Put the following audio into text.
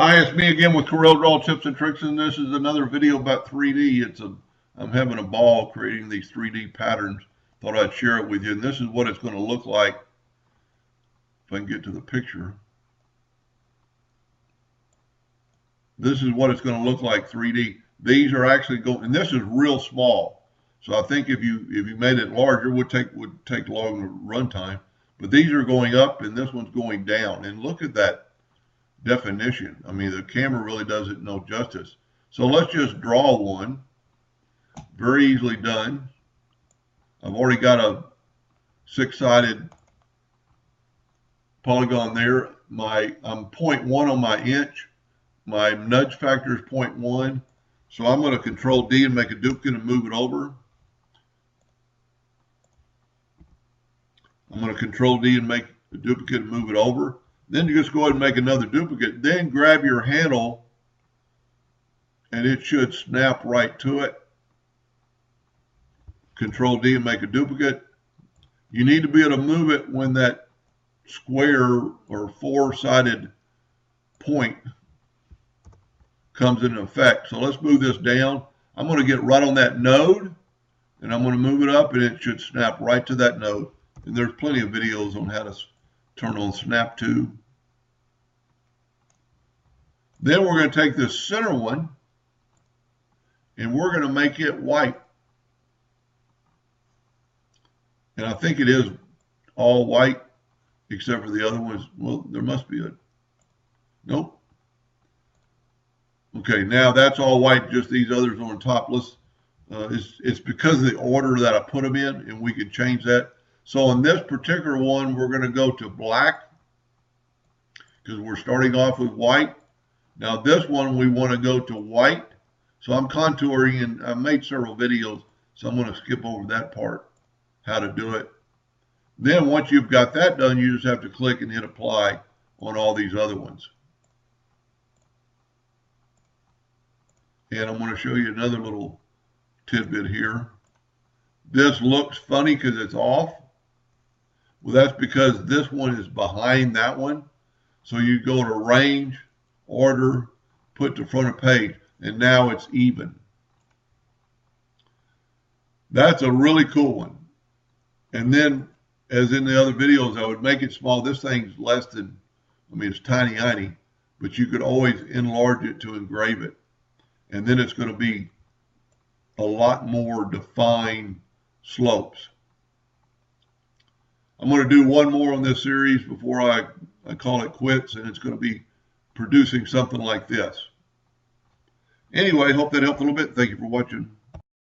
Hi, it's me again with Corel Draw Tips and Tricks, and this is another video about 3D. I'm having a ball creating these 3D patterns. Thought I'd share it with you, and this is what it's going to look like if I can get to the picture. This is what it's going to look like 3D. These are actually going, and this is real small. So I think if you made it larger, would take longer runtime. But these are going up, and this one's going down. And look at that definition. I mean, the camera really does it no justice. So let's just draw one. Very easily done. I've already got a 6-sided polygon there. I'm 0.1 on my inch. My nudge factor is 0.1. So I'm going to Control D and make a duplicate and move it over. I'm going to Control D and make a duplicate and move it over. Then you just go ahead and make another duplicate. Then grab your handle and it should snap right to it. Control D and make a duplicate. You need to be able to move it when that square or 4-sided point comes into effect. So let's move this down. I'm going to get right on that node and I'm going to move it up and it should snap right to that node. And there's plenty of videos on how to turn on snap to. Then we're going to take this center one and we're going to make it white. And I think it is all white except for the other ones. Well, there must be a, nope. Okay, now that's all white, just these others on top. It's because of the order that I put them in, and we can change that. So in this particular one, we're going to go to black because we're starting off with white. Now this one, we want to go to white. So I'm contouring, and I made several videos, so I'm going to skip over that part, how to do it. Then once you've got that done, you just have to click and hit apply on all these other ones. And I'm going to show you another little tidbit here. This looks funny because it's off. Well, that's because this one is behind that one. So you go to range, order, put to front of page, and now it's even. That's a really cool one. And then, as in the other videos, I would make it small. This thing's less than, I mean, it's tiny, but you could always enlarge it to engrave it. And then it's going to be a lot more defined slopes. I'm going to do one more on this series before I call it quits, and it's going to be producing something like this. Anyway, hope that helped a little bit. Thank you for watching.